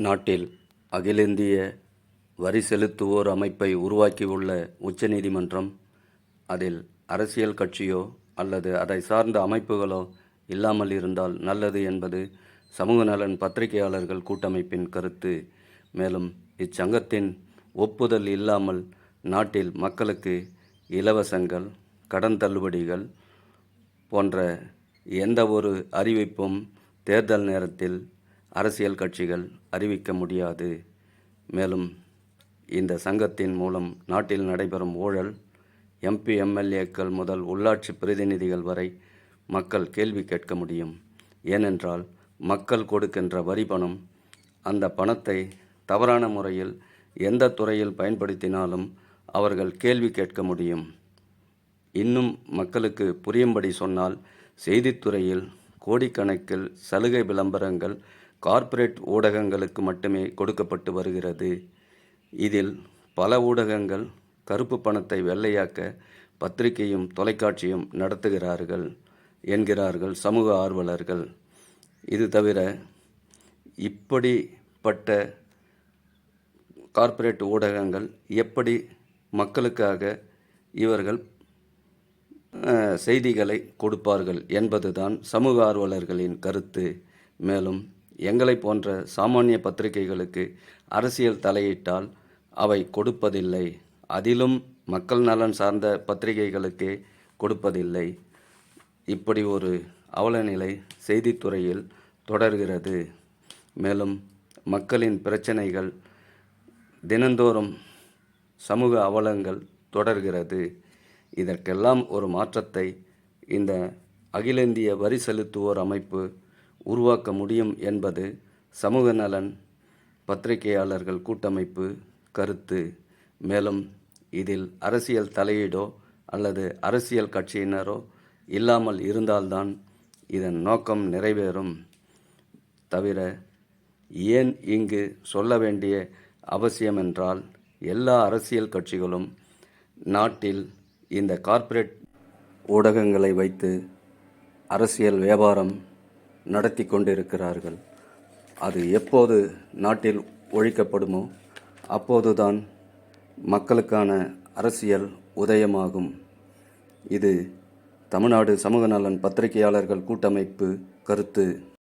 நாட்டில் அகில இந்திய வரி செலுத்துவோர் அமைப்பை உருவாக்கியுள்ள உச்சநீதிமன்றம், அதில் அரசியல் கட்சியோ அல்லது அதை சார்ந்த அமைப்புகளோ இல்லாமல் இருந்தால் நல்லது என்பது சமூக நலன் பத்திரிகையாளர்கள் கூட்டமைப்பின் கருத்து. மேலும் இச்சங்கத்தின் ஒப்புதல் இல்லாமல் நாட்டில் மக்களுக்கு இலவசங்கள், கடன் தள்ளுபடிகள் போன்ற எந்த ஒரு அறிவிப்பும் தேர்தல் நேரத்தில் அரசியல் கட்சிகள் அறிவிக்க முடியாது. மேலும் இந்த சங்கத்தின் மூலம் நாட்டில் நடைபெறும் ஊழல், எம்பி எம்எல்ஏக்கள் முதல் உள்ளாட்சி பிரதிநிதிகள் வரை மக்கள் கேள்வி கேட்க முடியும். ஏனென்றால் மக்கள் கொடுக்கின்ற வரி பணம், அந்த பணத்தை தவறான முறையில் எந்த துறையில் பயன்படுத்தினாலும் அவர்கள் கேள்வி கேட்க முடியும். இன்னும் மக்களுக்கு புரியும்படி சொன்னால், செய்தித்துறையில் கோடிக்கணக்கில் சலுகை விளம்பரங்கள் கார்ப்பரேட் ஊடகங்களுக்கு மட்டுமே கொடுக்கப்பட்டு வருகிறது. இதில் பல ஊடகங்கள் கருப்பு பணத்தை வெள்ளையாக்க பத்திரிகையும் தொலைக்காட்சியும் நடத்துகிறார்கள் என்கிறார்கள் சமூக ஆர்வலர்கள். இது தவிர இப்படிப்பட்ட கார்ப்பரேட் ஊடகங்கள் எப்படி மக்களுக்காக இவர்கள் செய்திகளை கொடுப்பார்கள் என்பதுதான் சமூக ஆர்வலர்களின் கருத்து. மேலும் எங்களை போன்ற சாமானிய பத்திரிகைகளுக்கு அரசியல் தலையிட்டால் அவை கொடுப்பதில்லை. அதிலும் மக்கள் நலன் சார்ந்த பத்திரிகைகளுக்கே கொடுப்பதில்லை. இப்படி ஒரு அவலநிலை செய்தித்துறையில் தொடர்கிறது. மேலும் மக்களின் பிரச்சனைகள் தினந்தோறும் சமூக அவலங்கள் தொடர்கிறது. இதற்கெல்லாம் ஒரு மாற்றத்தை இந்த அகில இந்திய வரி செலுத்துவோர் அமைப்பு உருவாக்க முடியும் என்பது சமூக நலன் பத்திரிகையாளர்கள் கூட்டமைப்பு கருத்து. மேலும் இதில் அரசியல் தலையீடோ அல்லது அரசியல் கட்சியினரோ இல்லாமல் இருந்தால்தான் இதன் நோக்கம் நிறைவேறும். தவிர ஏன் இங்கு சொல்ல வேண்டிய அவசியம் என்றால், எல்லா அரசியல் கட்சிகளும் நாட்டில் இந்த கார்ப்பரேட் ஊடகங்களை வைத்து அரசியல் வியாபாரம் நடத்தி கொண்டிருக்கிறார்கள். அது எப்போது நாட்டில் ஒழிக்கப்படுமோ அப்போதுதான் மக்களுக்கான அரசியல் உதயமாகும். இது தமிழ்நாடு சமூக நலன் பத்திரிகையாளர்கள் கூட்டமைப்பு கருத்து.